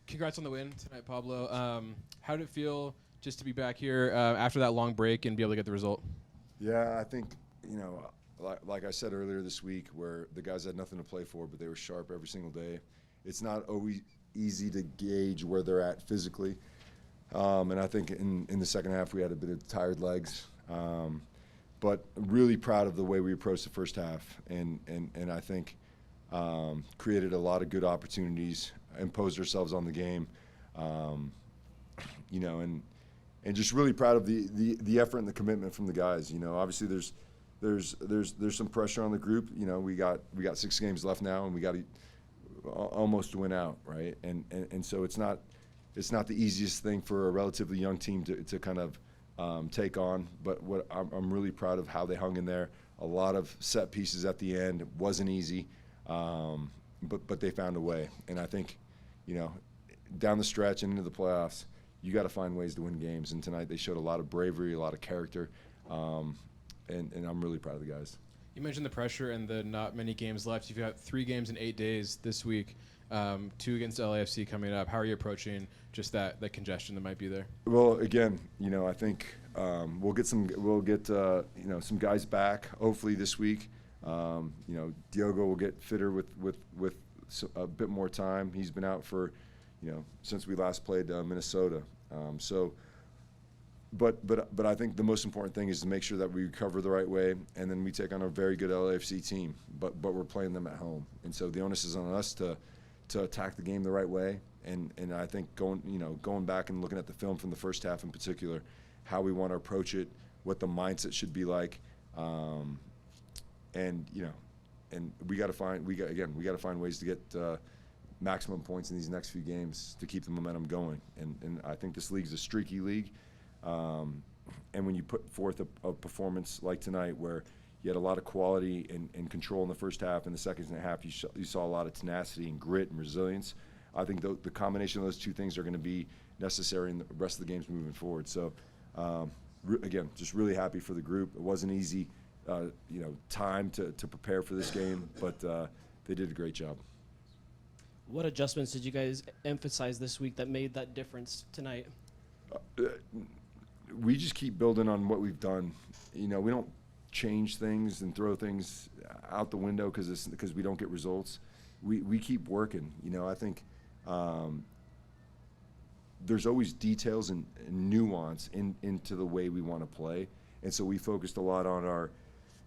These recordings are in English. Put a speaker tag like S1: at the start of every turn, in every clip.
S1: Congrats on the win tonight, Pablo. How did it feel just to be back here after that long break and be able to get the result?
S2: Yeah, I think, like I said earlier this week, where the guys had nothing to play for, but they were sharp every single day. It's not always easy to gauge where they're at physically. And I think in the second half we had a bit of tired legs. But really proud of the way we approached the first half. And I think created a lot of good opportunities, imposed ourselves on the game, and just really proud of the effort and the commitment from the guys. Obviously there's some pressure on the group. We got 6 games left now, and we got to almost win out, right? And so it's not the easiest thing for a relatively young team to kind of take on. But what I'm really proud of how they hung in there. A lot of set pieces at the end. It wasn't easy, but they found a way. And I think, down the stretch and into the playoffs, you got to find ways to win games. And tonight they showed a lot of bravery, a lot of character, and I'm really proud of the guys.
S1: You mentioned the pressure and the not many games left. You've got 3 games in 8 days this week, 2 against LAFC coming up. How are you approaching just that congestion that might be there?
S2: Well, again, I think we'll get some guys back hopefully this week. Diogo will get fitter with a bit more time. He's been out for since we last played Minnesota. But I think the most important thing is to make sure that we recover the right way, and then we take on a very good LAFC team. But we're playing them at home, and so the onus is on us to attack the game the right way. And I think going back and looking at the film from the first half in particular, how we want to approach it, what the mindset should be like, and we got to find ways to get maximum points in these next few games to keep the momentum going. And I think this league's a streaky league. And when you put forth a performance like tonight where you had a lot of quality and control in the first half, and the second half you saw a lot of tenacity and grit and resilience, I think the combination of those two things are going to be necessary in the rest of the games moving forward. So, again, just really happy for the group. It wasn't easy, time to prepare for this game, but they did a great job.
S3: What adjustments did you guys emphasize this week that made that difference tonight?
S2: We just keep building on what we've done. We don't change things and throw things out the window because we don't get results. We keep working. I think there's always details and nuance into the way we want to play, and so we focused a lot on our,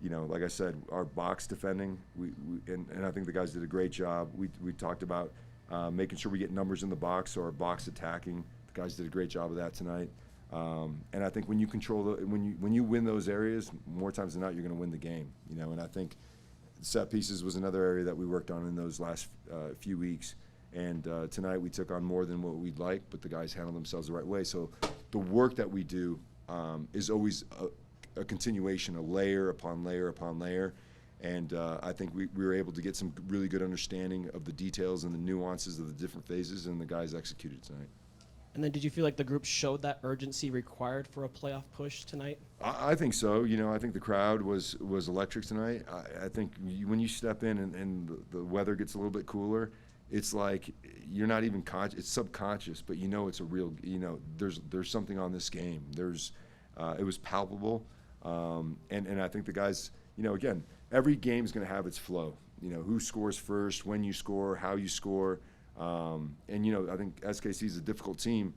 S2: like I said, our box defending. And I think the guys did a great job. We talked about making sure we get numbers in the box, so our box attacking. The guys did a great job of that tonight. And I think when you control when you win those areas, more times than not, you're going to win the game. And I think set pieces was another area that we worked on in those last few weeks. And tonight we took on more than what we'd like, but the guys handled themselves the right way. So the work that we do is always a continuation, a layer upon layer upon layer. And I think we were able to get some really good understanding of the details and the nuances of the different phases, and the guys executed tonight.
S3: And then did you feel like the group showed that urgency required for a playoff push tonight?
S2: I think so. I think the crowd was electric tonight. I think when you step in and the weather gets a little bit cooler, it's like you're not even conscious. It's subconscious, but it's a real. There's something on this game. It was palpable, and I think the guys. Again, every game is going to have its flow. Who scores first, when you score, how you score. I think SKC is a difficult team,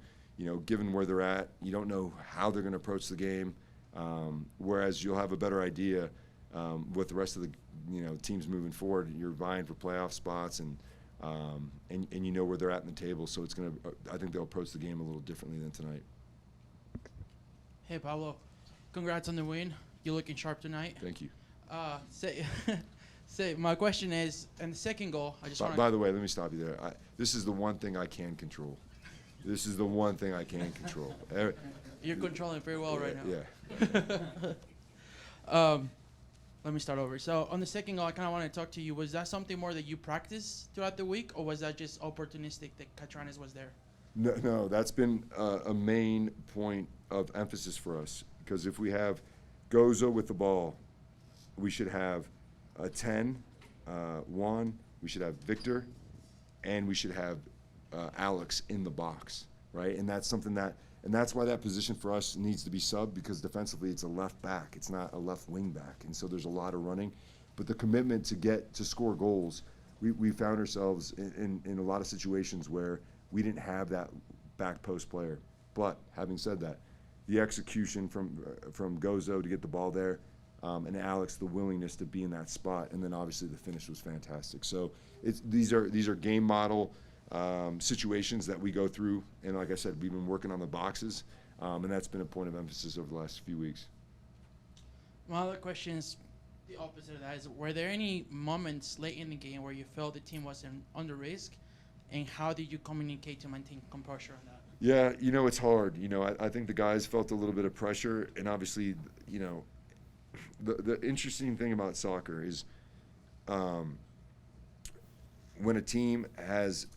S2: given where they're at. You don't know how they're going to approach the game, whereas you'll have a better idea with the rest of the teams moving forward. You're vying for playoff spots, and where they're at in the table. So I think they'll approach the game a little differently than tonight.
S4: Hey, Pablo, congrats on the win. You're looking sharp tonight.
S2: Thank you.
S4: My question is, in the second goal, I just want to...
S2: By the way, let me stop you there. This is the one thing I can control.
S4: You're controlling very well right now.
S2: Yeah.
S4: Let me start over. So on the second goal, I kind of want to talk to you. Was that something more that you practiced throughout the week, or was that just opportunistic that Catranes was there?
S2: No, that's been a main point of emphasis for us, because if we have Gozo with the ball, we should have a 10, Juan, we should have Victor, and we should have Alex in the box, right? And that's something and that's why that position for us needs to be subbed, because defensively it's a left back. It's not a left wing back. And so there's a lot of running. But the commitment to score goals, we found ourselves in a lot of situations where we didn't have that back post player. But having said that, the execution from Gozo to get the ball there, and Alex, the willingness to be in that spot, and then obviously the finish was fantastic. So these are game model situations that we go through, and like I said, we've been working on the boxes, and that's been a point of emphasis over the last few weeks.
S4: My other question is the opposite of that. Is were there any moments late in the game where you felt the team was under risk, and how did you communicate to maintain composure on that?
S2: Yeah, it's hard. I think the guys felt a little bit of pressure, and obviously, the interesting thing about soccer is when a team has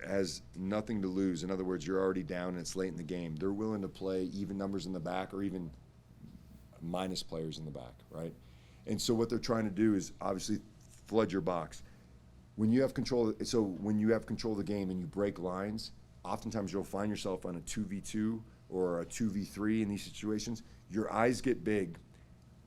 S2: nothing to lose, in other words, you're already down and it's late in the game, they're willing to play even numbers in the back or even minus players in the back, right? And so what they're trying to do is obviously flood your box. When you have control of the game and you break lines, oftentimes you'll find yourself on a 2v2 or a 2v3 in these situations. Your eyes get big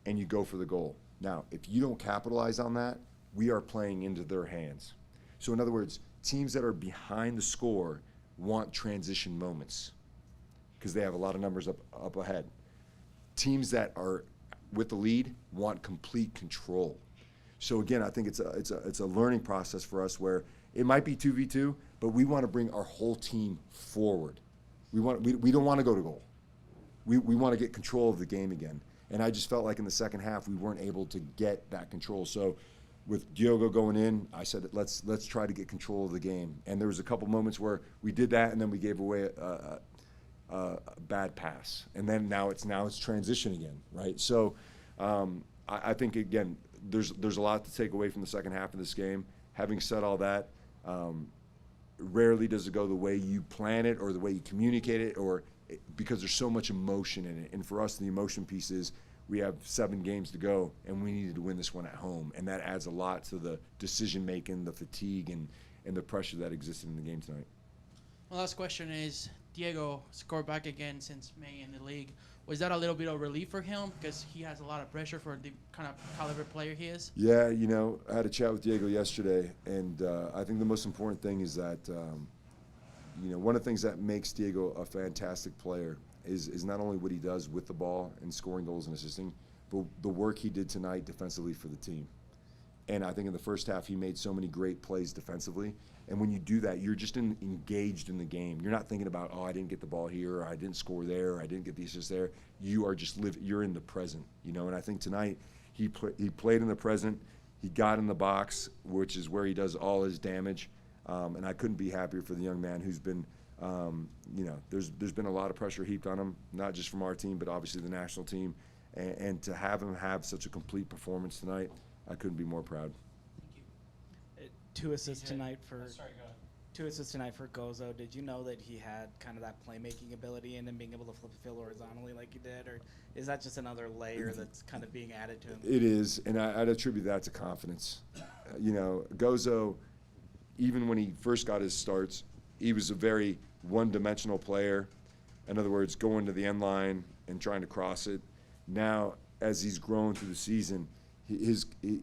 S2: and you go for the goal. Now, if you don't capitalize on that, we are playing into their hands. So in other words, teams that are behind the score want transition moments because they have a lot of numbers up ahead. Teams that are with the lead want complete control. So again, I think it's a learning process for us where it might be 2v2, but we want to bring our whole team forward. We don't want to go to goal. We want to get control of the game again. And I just felt like in the second half we weren't able to get that control. So with Diogo going in, I said let's try to get control of the game. And there was a couple moments where we did that, and then we gave away a bad pass. And then now it's transition again, right? So I think again there's a lot to take away from the second half of this game. Having said all that, rarely does it go the way you plan it or the way you communicate it, because there's so much emotion in it. And for us, the emotion piece is we have 7 games to go, and we needed to win this one at home. And that adds a lot to the decision-making, the fatigue, and the pressure that existed in the game tonight.
S4: My last question is, Diego scored back again since May in the league. Was that a little bit of relief for him because he has a lot of pressure for the kind of caliber player he is?
S2: Yeah, I had a chat with Diego yesterday, and I think the most important thing is that, one of the things that makes Diego a fantastic player is not only what he does with the ball and scoring goals and assisting, but the work he did tonight defensively for the team. And I think in the first half he made so many great plays defensively. And when you do that, you're just engaged in the game. You're not thinking about, I didn't get the ball here, or I didn't score there, or I didn't get the assist there. You are just you're in the present, And I think tonight he played in the present. He got in the box, which is where he does all his damage. And I couldn't be happier for the young man who's been, there's been a lot of pressure heaped on him, not just from our team, but obviously the national team. And to have him have such a complete performance tonight, I couldn't be more proud.
S5: 2 assists tonight for
S4: Sorry, go ahead.
S5: 2 assists tonight for Gozo. Did you know that he had kind of that playmaking ability and then being able to flip the field horizontally like he did, or is that just another layer that's kind of being added to him?
S2: It is, and I'd attribute that to confidence. Gozo, even when he first got his starts, he was a very one-dimensional player. In other words, going to the end line and trying to cross it. Now, as he's grown through the season,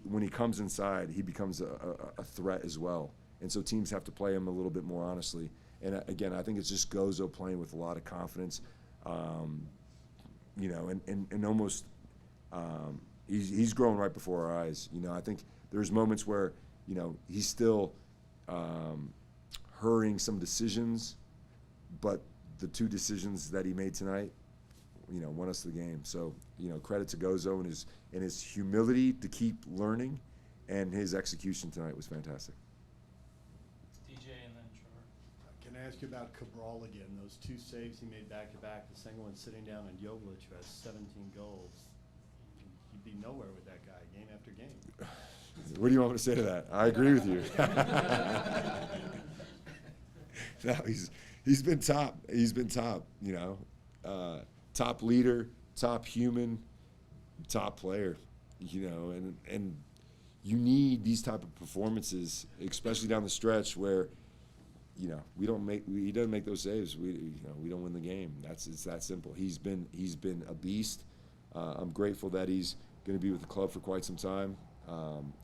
S2: when he comes inside, he becomes a threat as well. And so teams have to play him a little bit more honestly. And again, I think it's just Gozo playing with a lot of confidence, and almost he's grown right before our eyes. I think there's moments where, he's still hurrying some decisions, but the 2 decisions that he made tonight, won us the game. So, credit to Gozo and his humility to keep learning, and his execution tonight was fantastic.
S4: DJ and then Trevor.
S6: Can I ask you about Cabral again? Those 2 saves he made back-to-back, the second one sitting down on Jovic, who has 17 goals. You'd be nowhere with that guy game after game.
S2: What do you want me to say to that? I agree with you. No, he's been top. He's been top, top leader, top human, top player, and you need these type of performances, especially down the stretch where he doesn't make those saves. We don't win the game. It's that simple. He's been a beast. I'm grateful that he's going to be with the club for quite some time.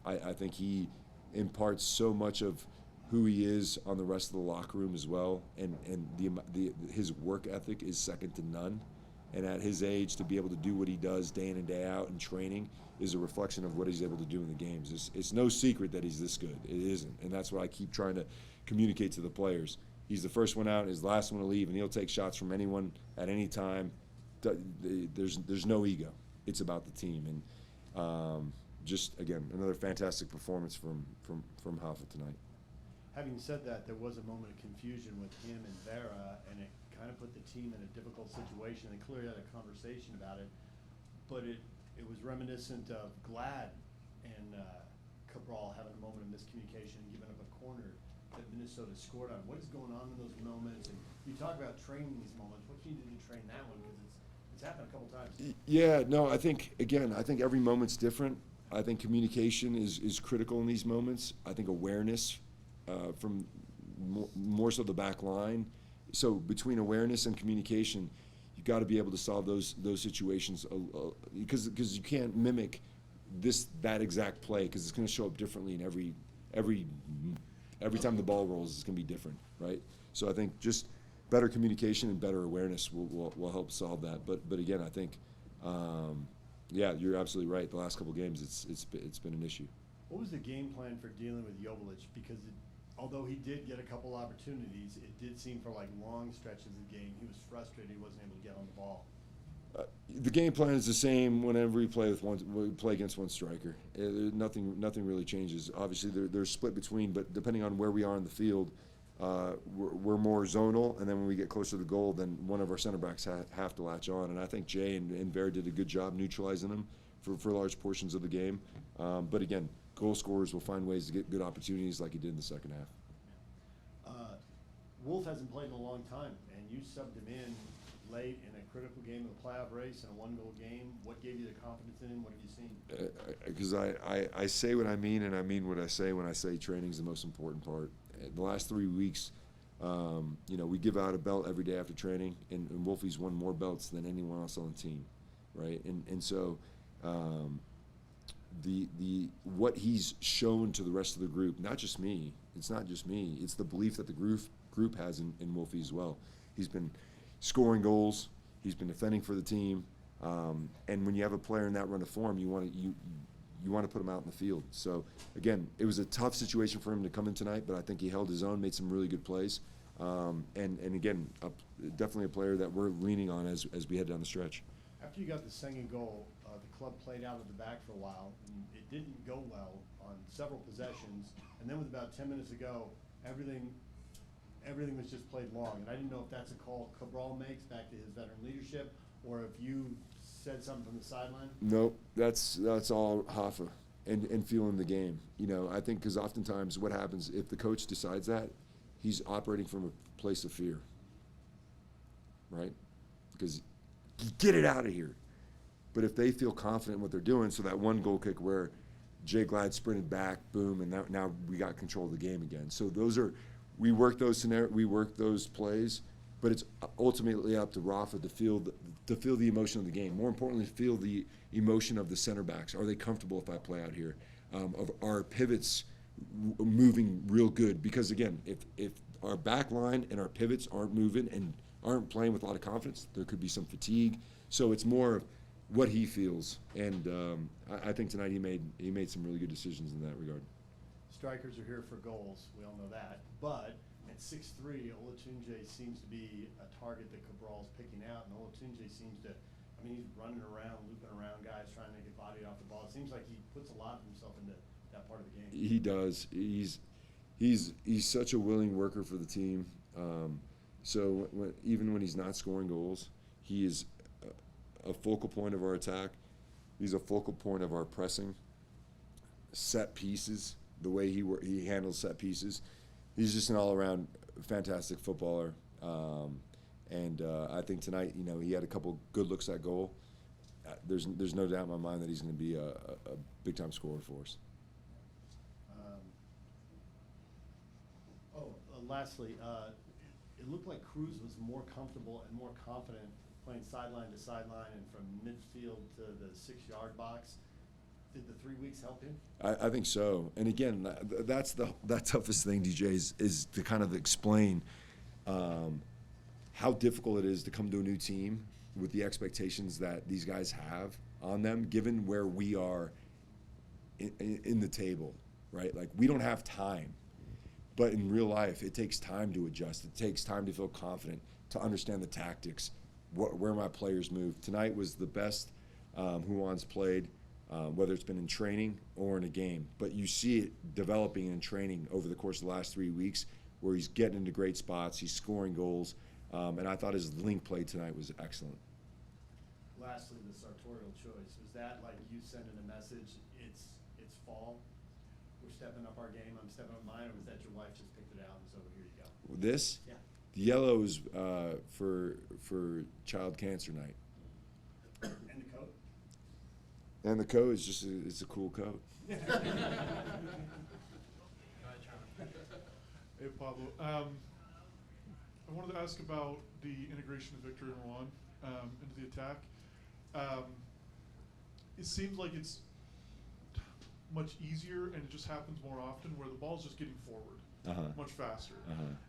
S2: I think he imparts so much of who he is on the rest of the locker room as well, and his work ethic is second to none. And at his age, to be able to do what he does day in and day out in training is a reflection of what he's able to do in the games. It's no secret that he's this good. It isn't, and that's what I keep trying to communicate to the players. He's the first one out, he's the last one to leave, and he'll take shots from anyone at any time. There's no ego. It's about the team, and just again another fantastic performance from Hoffa tonight.
S6: Having said that, there was a moment of confusion with him and Vera, and it kind of put the team in a difficult situation. They clearly had a conversation about it, but it was reminiscent of Glad and Cabral having a moment of miscommunication and giving up a corner that Minnesota scored on. What is going on in those moments? And you talk about training these moments. What do you need to train that one? Because it's happened a couple times.
S2: Yeah, no, I think every moment's different. I think communication is critical in these moments. I think awareness from more so the back line. So between awareness and communication, you got to be able to solve those situations because you can't mimic that exact play because it's going to show up differently in every time the ball rolls. It's going to be different, right? So I think just better communication and better awareness will help solve that. But again, I think yeah, you're absolutely right. The last couple of games, it's been an issue.
S6: What was the game plan for dealing with Jovic? Because although he did get a couple opportunities, it did seem for like long stretches of the game he was frustrated he wasn't able to get on the ball.
S2: The game plan is the same whenever we play against one striker. Nothing really changes. Obviously, they're split between, but depending on where we are in the field, we're more zonal, and then when we get closer to the goal, then one of our center backs have to latch on. And I think Jay and Bear did a good job neutralizing them for large portions of the game. But again, goal scorers will find ways to get good opportunities like he did in the second half.
S6: Wolf hasn't played in a long time, and you subbed him in late in a critical game of the playoff race in a one-goal game. What gave you the confidence in him? What have you seen?
S2: Because I say what I mean, and I mean what I say when I say training is the most important part. The last 3 weeks, we give out a belt every day after training, and Wolfie's won more belts than anyone else on the team, right? And so what he's shown to the rest of the group, not just me, it's not just me, it's the belief that the group has in Wolfie as well. He's been scoring goals, he's been defending for the team, and when you have a player in that run of form, you want to put him out in the field. So again, it was a tough situation for him to come in tonight, but I think he held his own, made some really good plays, and again, definitely a player that we're leaning on as we head down the stretch.
S6: After you got the second goal, the club played out of the back for a while, and it didn't go well on several possessions, and then with about 10 minutes to go, everything was just played long, and I didn't know if that's a call Cabral makes back to his veteran leadership, or if you said something from the sideline.
S2: Nope, that's all Hoffa and feeling the game. I think because oftentimes what happens if the coach decides that, he's operating from a place of fear, right? Because get it out of here. But if they feel confident in what they're doing, so that one goal kick where Jay Glad sprinted back, boom, and now we got control of the game again. So we work those plays, but it's ultimately up to Rafa to feel the emotion of the game. More importantly, feel the emotion of the center backs. Are they comfortable if I play out here? Of our pivots moving real good? Because again, if our back line and our pivots aren't moving and aren't playing with a lot of confidence, there could be some fatigue. So it's more of what he feels, and I think tonight he made some really good decisions in that regard.
S6: Strikers are here for goals. We all know that. But at 6'3", Olatunji seems to be a target that Cabral's picking out, and Olatunji seems to, he's running around, looping around guys, trying to get bodied off the ball. It seems like he puts a lot of himself into that part of the game.
S2: He does. He's such a willing worker for the team. So even when he's not scoring goals, he is a focal point of our attack. He's a focal point of our pressing, set pieces, the way he handles set pieces. He's just an all-around fantastic footballer. And I think tonight, he had a couple good looks at goal. There's no doubt in my mind that he's going to be a big-time scorer for us.
S6: Lastly, it looked like Cruz was more comfortable and more confident playing sideline to sideline and from midfield to the 6-yard box. Did the 3 weeks help him?
S2: I think so. And again, that's the toughest thing, DJ, is to kind of explain how difficult it is to come to a new team with the expectations that these guys have on them, given where we are in the table, right? Like, we don't have time. But in real life, it takes time to adjust. It takes time to feel confident, to understand the tactics, where my players move. Tonight was the best Juan's played, whether it's been in training or in a game. But you see it developing in training over the course of the last 3 weeks, where he's getting into great spots, he's scoring goals, and I thought his link play tonight was excellent.
S6: Lastly, the sartorial choice, was that like you sending a message, it's fall, we're stepping up our game, I'm stepping up mine, or was that your wife just picked it out and so here you go?
S2: This?
S6: Yeah.
S2: The yellow is for Child Cancer Night.
S6: And the coat?
S2: And the coat is just it's a cool coat.
S7: Hey Pablo, I wanted to ask about the integration of Victor and Juan into the attack. It seems like it's much easier and it just happens more often where the ball's just getting forward much faster.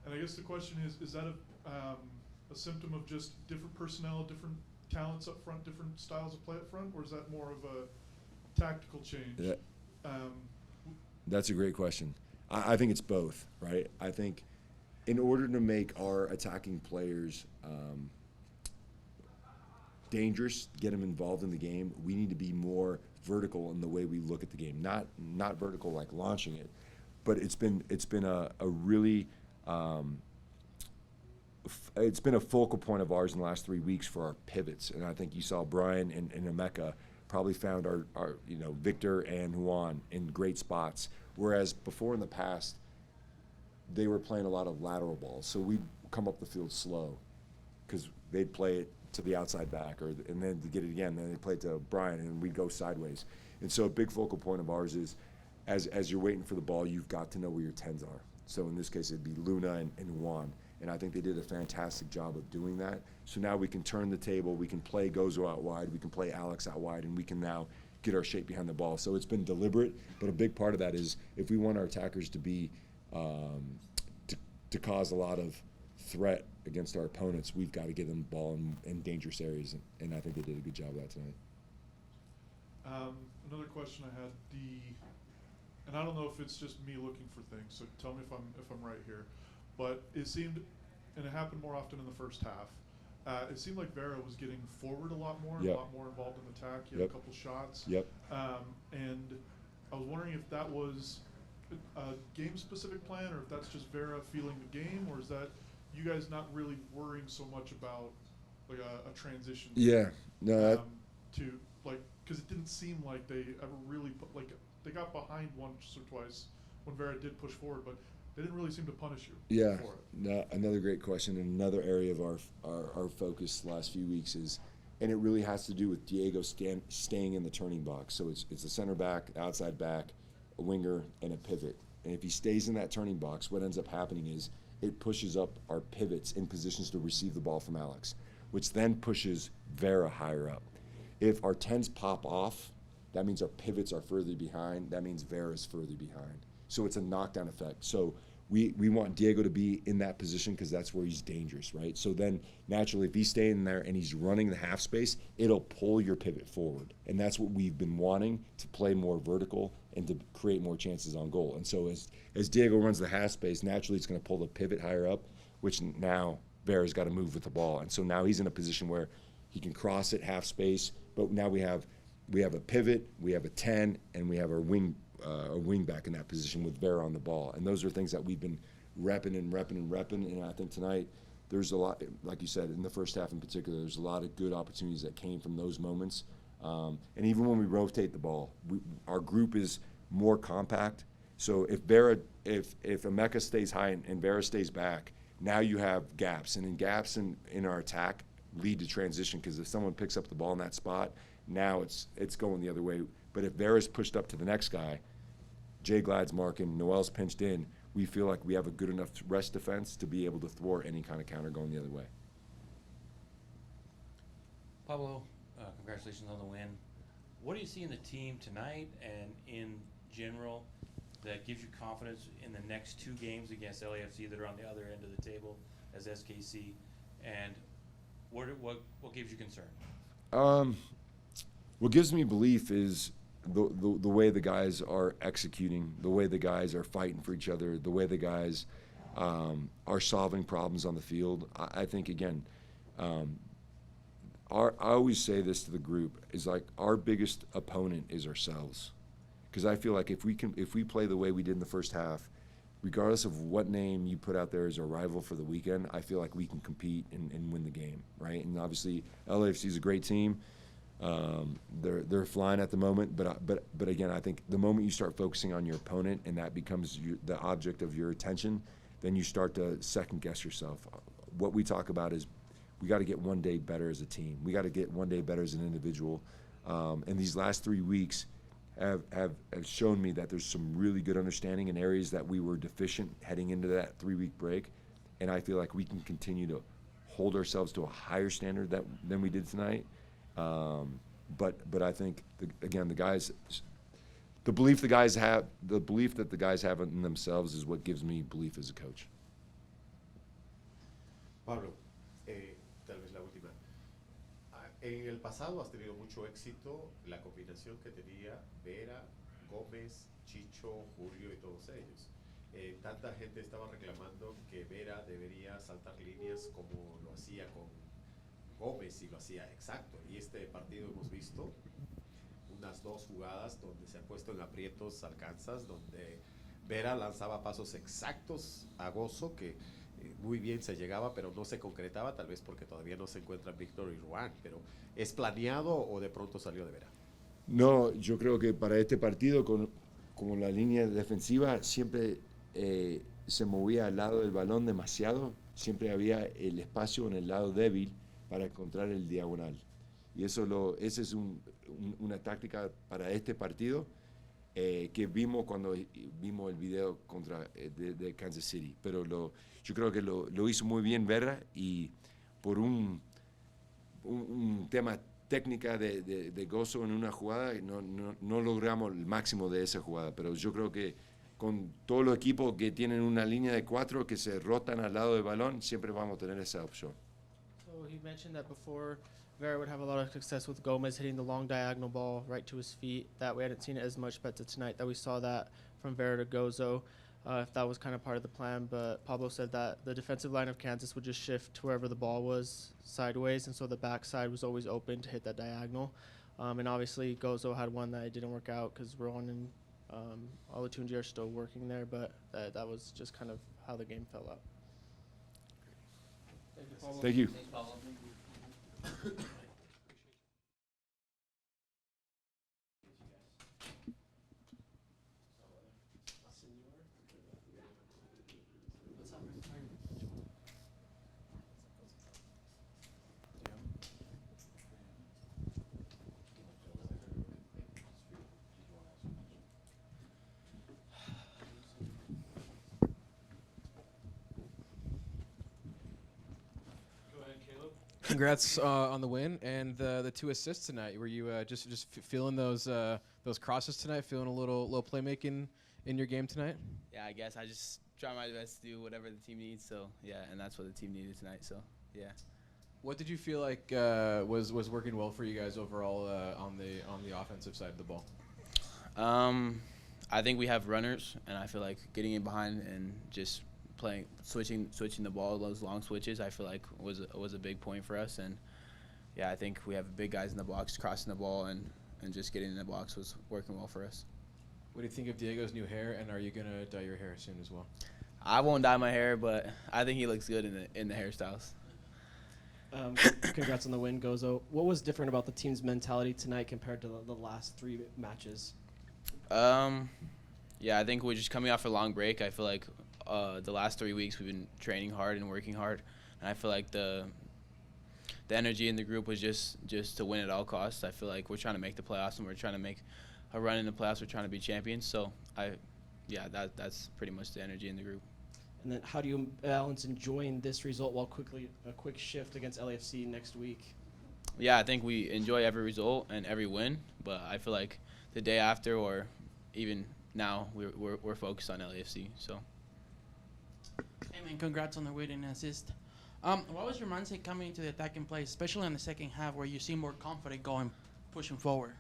S7: And I guess the question is that a symptom of just different personnel, different talents up front, different styles of play up front, or is that more of a tactical change?
S2: Yeah. That's a great question. I think it's both, right? I think in order to make our attacking players dangerous, get them involved in the game, we need to be more vertical in the way we look at the game. Not vertical like launching it, but it's been a really it's been a focal point of ours in the last 3 weeks for our pivots, and I think you saw Brian and Emeka probably found our Victor and Juan in great spots, whereas before in the past they were playing a lot of lateral balls, so we'd come up the field slow because they'd play it to the outside back, and then to get it again, then they'd play it to Brian, and we'd go sideways. And so a big focal point of ours is, as you're waiting for the ball, you've got to know where your 10s are. So in this case, it'd be Luna and Juan. And I think they did a fantastic job of doing that. So now we can turn the table, we can play Gozo out wide, we can play Alex out wide, and we can now get our shape behind the ball. So it's been deliberate, but a big part of that is if we want our attackers to be, to cause a lot of threat against our opponents, we've got to get them the ball in dangerous areas, and I think they did a good job of that tonight.
S7: Another question I had, and I don't know if it's just me looking for things, so tell me if I'm right here, but it seemed, and it happened more often in the first half, it seemed like Vera was getting forward a lot more,
S2: Yep.
S7: a lot more involved in the attack. He had a couple shots.
S2: Yep.
S7: And I was wondering if that was a game-specific plan, or if that's just Vera feeling the game, or is that you guys not really worrying so much about like a transition?
S2: Yeah. No.
S7: To like, because it didn't seem like they ever really put, like, they got behind once or twice when Vera did push forward, but they didn't really seem to punish you
S2: Yeah,
S7: for it.
S2: no, another great question. And another area of our focus the last few weeks is, and it really has to do with Diego staying in the turning box. So it's a center back, outside back, a winger, and a pivot. And if he stays in that turning box, what ends up happening is it pushes up our pivots in positions to receive the ball from Alex, which then pushes Vera higher up. If our 10s pop off, that means our pivots are further behind. That means Vera's further behind. So it's a knockdown effect. So we want Diego to be in that position because that's where he's dangerous, right? So then naturally, if he's staying there and he's running the half space, it'll pull your pivot forward. And that's what we've been wanting, to play more vertical and to create more chances on goal. And so as Diego runs the half space, naturally it's going to pull the pivot higher up, which now Vera's got to move with the ball. And so now he's in a position where he can cross it half space, but now we have a pivot, we have a 10, and we have our wing back in that position with Vera on the ball. And those are things that we've been repping. And I think tonight there's a lot, like you said, in the first half in particular, there's a lot of good opportunities that came from those moments. And even when we rotate the ball, our group is more compact. So if Emeka stays high and Vera stays back, now you have gaps. And gaps in our attack lead to transition, because if someone picks up the ball in that spot, now it's going the other way. But if Vera's pushed up to the next guy, Jay Glad's marking, Noel's pinched in, we feel like we have a good enough rest defense to be able to thwart any kind of counter going the other way.
S8: Pablo, congratulations on the win. What do you see in the team tonight and in general that gives you confidence in the next two games against LAFC that are on the other end of the table as SKC? And what gives you concern?
S2: What gives me belief is the way the guys are executing, the way the guys are fighting for each other, the way the guys are solving problems on the field. I think, again, I always say this to the group, is like our biggest opponent is ourselves. Because I feel like if we play the way we did in the first half, regardless of what name you put out there as our rival for the weekend, I feel like we can compete and win the game, right? And obviously, LAFC is a great team. They're flying at the moment, but again, I think the moment you start focusing on your opponent and that becomes the object of your attention, then you start to second guess yourself. What we talk about is we got to get one day better as a team. We got to get one day better as an individual. And these last 3 weeks have shown me that there's some really good understanding in areas that we were deficient heading into that 3-week break. And I feel like we can continue to hold ourselves to a higher standard than we did tonight. But I think the guys, the belief that the guys have in themselves is what gives me belief as a coach.
S9: Pablo, tal vez la última. En el pasado has tenido mucho éxito la combinación que tenía Vera, Gómez, Chicho, Julio y todos ellos. Tanta gente estaba reclamando que Vera debería saltar líneas como lo hacía con Gómez y lo hacía exacto. Y este partido hemos visto unas 2 jugadas donde se ha puesto en aprietos alcanzas, donde Vera lanzaba pasos exactos a Gozo que muy bien se llegaba, pero no se concretaba, tal vez porque todavía no se encuentran Víctor y Juan. Pero ¿es planeado o de pronto salió de Vera?
S2: No, yo creo que para este partido, como la línea defensiva siempre se movía al lado del balón demasiado, siempre había el espacio en el lado débil para encontrar el diagonal. Y esa es una táctica para este partido que vimos cuando vimos el video de Kansas City. Pero yo creo que lo hizo muy bien Vera, y por un tema técnica de Gozo en una jugada no logramos el máximo de esa jugada. Pero yo creo que con todos los equipos que tienen una línea de 4 que se rotan al lado del balón, siempre vamos a tener esa opción.
S3: So he mentioned that before Vera would have a lot of success with Gomez hitting the long diagonal ball right to his feet. That we hadn't seen it as much, but tonight that we saw that from Vera to Gozo. If that was kind of part of the plan, but Pablo said that the defensive line of Kansas would just shift to wherever the ball was sideways, and so the backside was always open to hit that diagonal. And obviously Gozo had one that didn't work out because Ron and Olatunji are still working there, but that was just kind of how the game fell out. Thank you, Pablo.
S2: Thank you.
S8: Thanks, Pablo.
S1: Congrats on the win and the 2 assists tonight. Were you just feeling those crosses tonight? Feeling a little playmaking in your game tonight?
S10: Yeah, I guess I just try my best to do whatever the team needs. So yeah, and that's what the team needed tonight. So yeah.
S1: What did you feel like was working well for you guys overall on the offensive side of the ball?
S10: I think we have runners, and I feel like getting in behind and just switching the ball, those long switches, I feel like was a big point for us. And yeah, I think we have big guys in the box crossing the ball, and just getting in the box was working well for us.
S1: What do you think of Diego's new hair, and are you gonna dye your hair soon as well?
S10: I won't dye my hair, but I think he looks good in the hairstyles.
S3: Congrats on the win, Gozo. What was different about the team's mentality tonight compared to the last 3 matches?
S10: Yeah, I think we're just coming off a long break. I feel like the last 3 weeks we've been training hard and working hard, and I feel like the energy in the group was just to win at all costs. I feel like we're trying to make the playoffs, and we're trying to make a run in the playoffs. We're trying to be champions. So yeah, that's pretty much the energy in the group.
S11: And then how do you balance enjoying this result while a quick shift against LAFC next week?
S10: Yeah, I think we enjoy every result and every win, but I feel like the day after or even now we're focused on LAFC. So.
S4: Hey man, congrats on the win and assist. What was your mindset coming into the attacking play, especially in the second half, where you seem more confident pushing forward?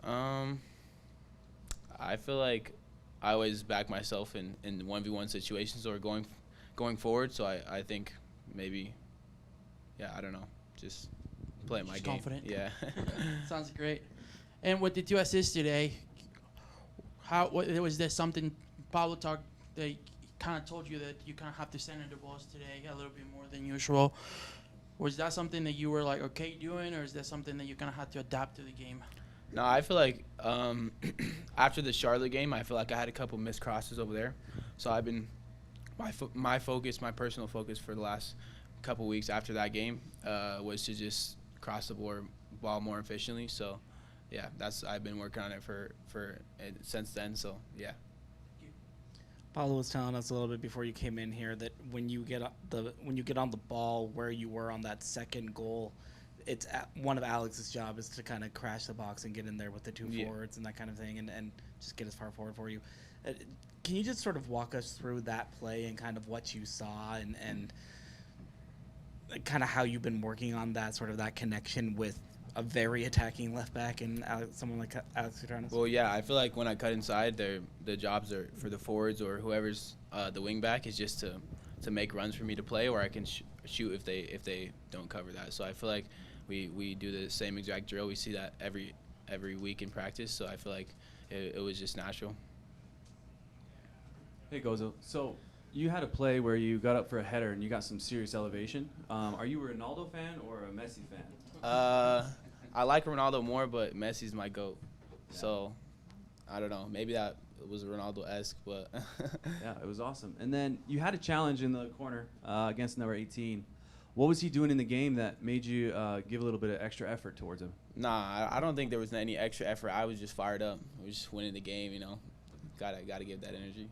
S10: I feel like I always back myself in 1v1 situations or going forward. So I think maybe, yeah, I don't know, just play my
S4: Just
S10: game.
S4: confident.
S10: Yeah.
S4: Sounds great. And with the 2 assists today, was there something Pablo talked that kind of told you that you kind of have to center the balls today a little bit more than usual? Was that something that you were like okay doing, or is that something that you kind of had to adapt to the game?
S10: No, I feel like after the Charlotte game, I feel like I had a couple missed crosses over there. So I've been my personal focus for the last couple weeks after that game was to just cross the ball more efficiently. So yeah, I've been working on it for since then. So yeah.
S5: Paulo was telling us a little bit before you came in here that when you get on the ball where you were on that second goal, it's one of Alex's job is to kind of crash the box and get in there with the two forwards and that kind of thing and just get as far forward for you. Can you just sort of walk us through that play and kind of what you saw and kind of how you've been working on that sort of that connection with a very attacking left back and someone like Alex Cutranes?
S10: Well, yeah, I feel like when I cut inside, the jobs are for the forwards or whoever's the wing back is just to make runs for me to play, or I can shoot if they don't cover that. So I feel like we do the same exact drill. We see that every week in practice. So I feel like it was just natural.
S12: Hey Gozo, so you had a play where you got up for a header and you got some serious elevation. Are you a Ronaldo fan or a Messi fan?
S10: I like Ronaldo more, but Messi's my GOAT.
S12: Yeah.
S10: So I don't know. Maybe that was Ronaldo-esque, but
S12: yeah, it was awesome. And then you had a challenge in the corner against number 18. What was he doing in the game that made you give a little bit of extra effort towards him?
S10: Nah, I don't think there was any extra effort. I was just fired up. We were just winning the game, you know. Gotta give that energy.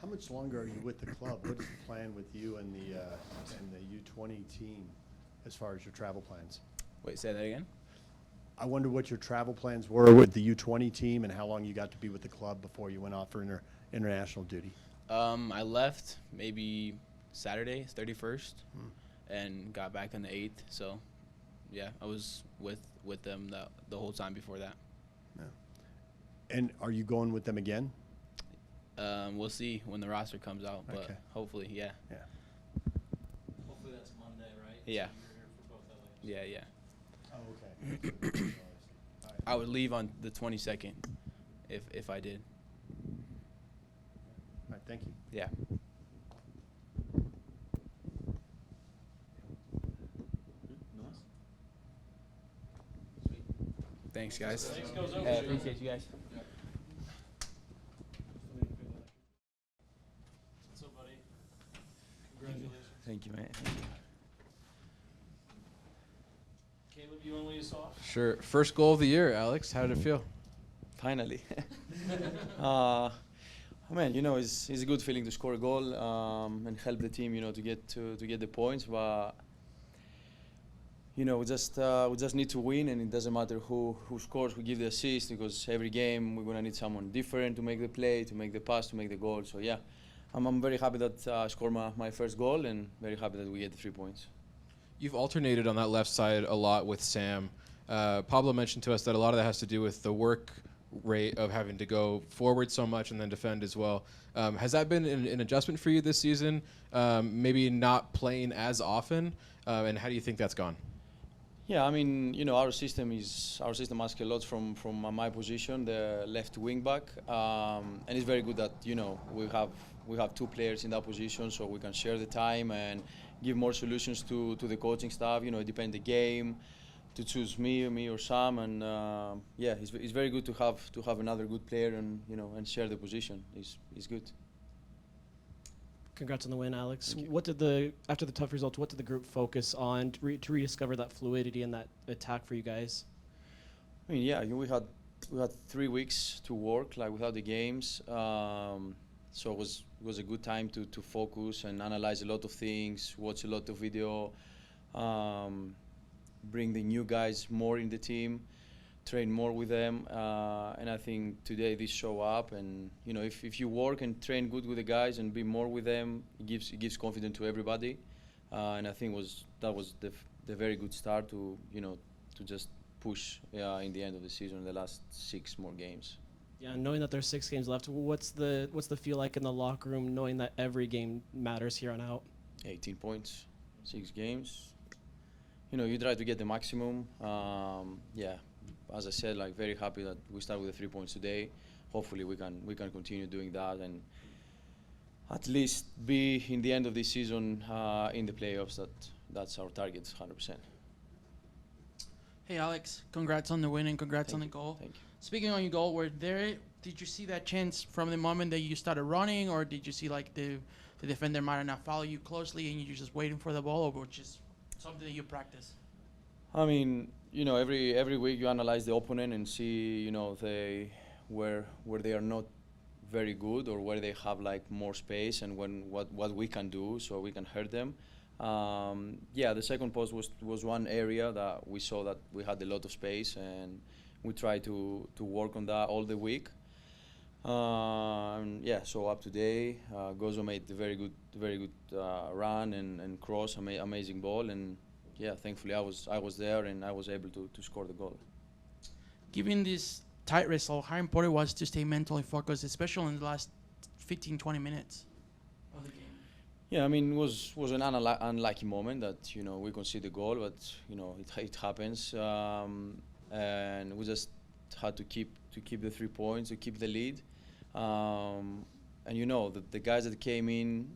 S6: How much longer are you with the club? What is the plan with you and the U20 team as far as your travel plans?
S10: Wait, say that again?
S6: I wonder what your travel plans were with the U20 team and how long you got to be with the club before you went off for international duty.
S10: I left maybe Saturday, 31st, and got back on the 8th. So, yeah, I was with them the whole time before that.
S6: Yeah. And are you going with them again?
S10: We'll see when the roster comes out, but hopefully, yeah.
S6: Yeah.
S13: Hopefully that's Monday, right?
S10: Yeah.
S13: So you're here for both LAs.
S10: Yeah.
S6: Oh, okay.
S10: I would leave on the 22nd if I did.
S6: All right, thank you.
S10: Yeah. Thanks, guys.
S13: Thanks, Gozo.
S10: I appreciate you guys.
S13: What's up, buddy? Congratulations.
S14: Thank you, man. Thank you.
S13: Caleb, you want to lead us off?
S1: Sure. First goal of the year, Alex. How did it feel?
S14: Finally. Man, you know, it's a good feeling to score a goal and help the team, you know, to get the points. But you know, we just need to win, and it doesn't matter who scores, who gives the assist, because every game we're gonna need someone different to make the play, to make the pass, to make the goal. So yeah, I'm very happy that I scored my first goal, and very happy that we get the 3 points.
S1: You've alternated on that left side a lot with Sam. Pablo mentioned to us that a lot of that has to do with the work rate of having to go forward so much and then defend as well. Has that been an adjustment for you this season? Maybe not playing as often, and how do you think that's gone?
S14: Yeah, I mean, you know, our system asks a lot from my position, the left wing back, and it's very good that, you know, we have 2 players in that position, so we can share the time and give more solutions to the coaching staff. You know, it depends the game, to choose me or Sam, and yeah, it's very good to have another good player and, you know, and share the position. It's good.
S11: Congrats on the win, Alex. After the tough results, what did the group focus on to rediscover that fluidity and that attack for you guys?
S14: I mean, yeah, we had 3 weeks to work, like without the games. So it was a good time to focus and analyze a lot of things, watch a lot of video, bring the new guys more in the team, train more with them, and I think today this show up. And you know, if you work and train good with the guys and be more with them, it gives confidence to everybody. And I think that was the very good start to to just push in the end of the season, the last 6 more games.
S11: Yeah, knowing that there's 6 games left, what's the feel like in the locker room, knowing that every game matters here on out?
S14: 18 points, 6 games. You know, you try to get the maximum. Yeah, as I said, like very happy that we start with the 3 points today. Hopefully we can continue doing that and at least be in the end of this season in the playoffs. That's our target, 100%.
S4: Hey Alex, congrats on the win and congrats on the goal.
S14: Thank you.
S4: Speaking on your goal, did you see that chance from the moment that you started running, or did you see like the defender might not follow you closely and you're just waiting for the ball, or just something that you practice?
S14: I mean, you know, every week you analyze the opponent and see, you know, where they are not very good or where they have like more space, and what we can do so we can hurt them. Yeah, the second post was one area that we saw that we had a lot of space, and we tried to work on that all the week. Yeah, so up today, Gozo made a very good run and cross, amazing ball, and yeah, thankfully I was there and I was able to score the goal.
S4: Given this tight result, how important was to stay mentally focused, especially in the last 15-20 minutes of the game?
S14: Yeah, I mean, it was an unlucky moment that, you know, we conceded the goal, but, you know, it happens. And we just had to keep the 3 points, to keep the lead. And, you know, the guys that came in,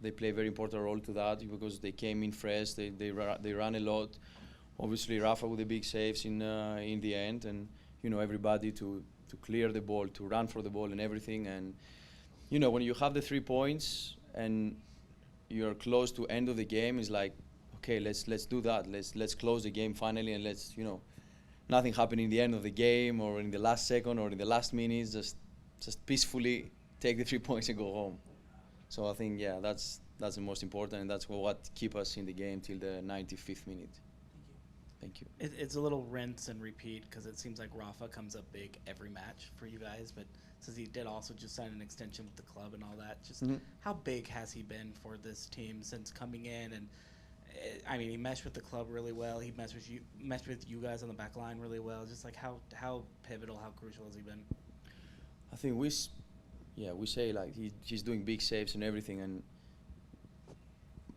S14: they play a very important role to that because they came in fresh, they ran a lot. Obviously, Rafa with the big saves in the end, and, you know, everybody to clear the ball, to run for the ball and everything. And, you know, when you have the 3 points and you're close to end of the game, it's like, okay, let's do that. Let's close the game finally, and let's, you know, nothing happen in the end of the game or in the last second or in the last minutes. Just peacefully take the 3 points and go home. So I think, yeah, that's the most important, and that's what keep us in the game till the 95th minute. Thank you.
S5: It's a little rinse and repeat because it seems like Rafa comes up big every match for you guys, but since he did also just sign an extension with the club and all that, just how big has he been for this team since coming in? And I mean, he meshed with the club really well. He meshed with you guys on the back line really well. Just like how pivotal, how crucial has he been?
S14: I think we say like he's doing big saves and everything, and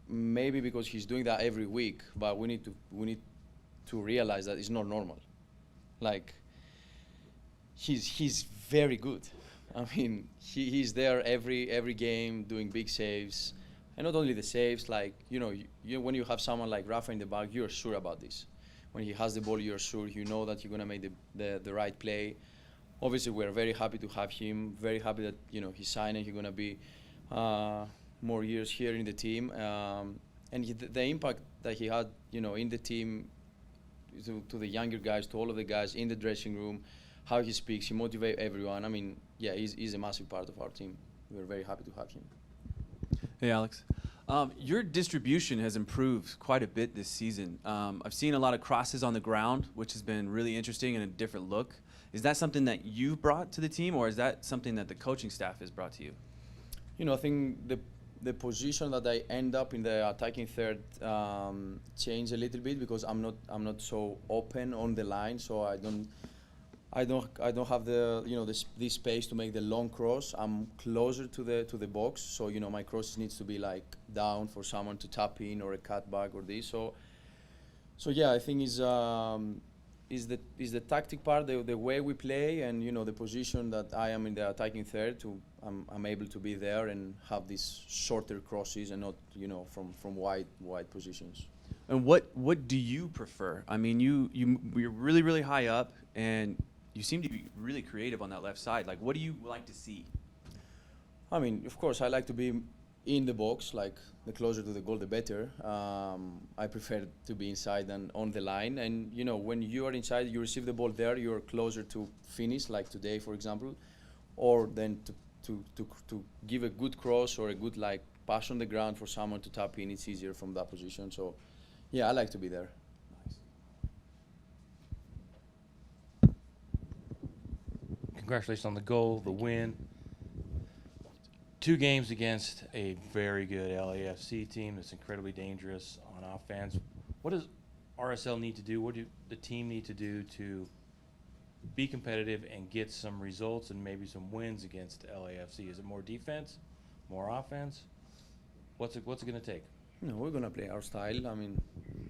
S14: maybe because he's doing that every week, but we need to realize that it's not normal. Like he's very good. I mean, he's there every game doing big saves, and not only the saves. Like you know, when you have someone like Rafa in the back, you're sure about this. When he has the ball, you're sure. You know that you're gonna make the right play. Obviously, we're very happy to have him. Very happy that he's signing. He's gonna be more years here in the team, and the impact that he had, in the team, to the younger guys, to all of the guys in the dressing room, how he speaks, he motivates everyone. I mean, yeah, he's a massive part of our team. We're very happy to have him.
S12: Hey, Alex. Your distribution has improved quite a bit this season. I've seen a lot of crosses on the ground, which has been really interesting and a different look. Is that something that you've brought to the team, or is that something that the coaching staff has brought to you?
S14: I think the position that I end up in the attacking third changed a little bit because I'm not so open on the line, so I don't have this space to make the long cross. I'm closer to the box, so my cross needs to be like down for someone to tap in or a cutback or this. So yeah, I think is the tactic part, the way we play, and the position that I am in the attacking third. I'm able to be there and have these shorter crosses and not from wide positions.
S12: And what do you prefer? I mean, you're really high up, and you seem to be really creative on that left side. Like, what do you like to see?
S14: I mean, of course, I like to be in the box, like the closer to the goal, the better. I prefer to be inside than on the line. And you know, when you are inside, you receive the ball there, you're closer to finish, like today, for example, or then to give a good cross or a good like pass on the ground for someone to tap in. It's easier from that position. So, yeah, I like to be there.
S8: Congratulations on the goal, the win. 2 games against a very good LAFC team that's incredibly dangerous on offense. What does RSL need to do? What do the team need to do to be competitive and get some results and maybe some wins against LAFC? Is it more defense, more offense? What's it going to take?
S14: No, we're gonna play our style. I mean,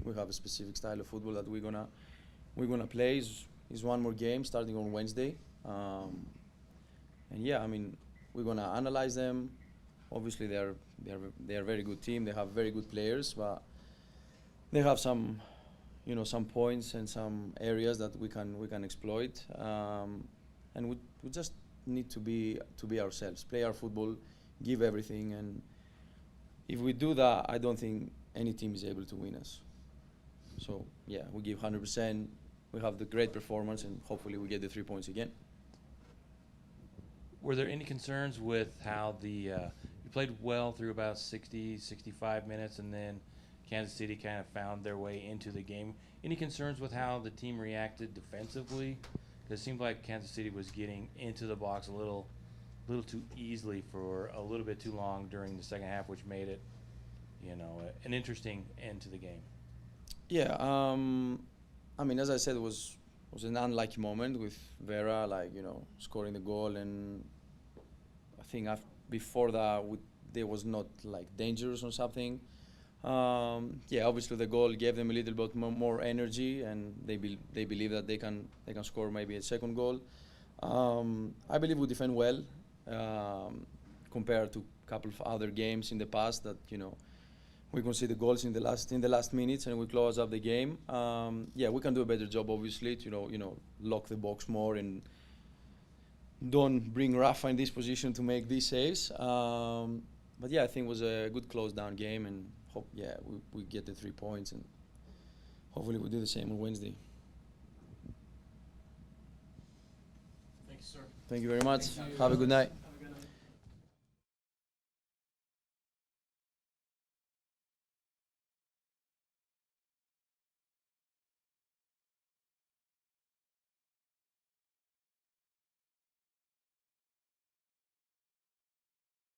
S14: we have a specific style of football that we're gonna play. Is one more game starting on Wednesday, and yeah, I mean, we're gonna analyze them. Obviously, they are a very good team. They have very good players, but they have some, you know, some points and some areas that we can exploit. And we just need to be ourselves, play our football, give everything, and if we do that, I don't think any team is able to win us. So yeah, we give 100%. We have the great performance, and hopefully we get the 3 points again.
S8: Were there any concerns with how you played well through about 60, 65 minutes, and then Kansas City kind of found their way into the game? Any concerns with how the team reacted defensively? Because it seemed like Kansas City was getting into the box a little too easily for a little bit too long during the second half, which made it, you know, an interesting end to the game.
S14: Yeah, I mean, as I said, it was an unlucky moment with Vera, like, you know, scoring the goal, and I think before that there was not like dangerous or something. Yeah, obviously the goal gave them a little bit more energy, and they believe that they can score maybe a second goal. I believe we defend well compared to a couple of other games in the past that, you know, we concede the goals in the last minutes and we close up the game. Yeah, we can do a better job, obviously, to you know, lock the box more and don't bring Rafa in this position to make these saves. But yeah, I think it was a good close down game, and we get the 3 points, and hopefully we do the same on Wednesday.
S13: Thank you, sir.
S14: Thank you very much. Have a good night.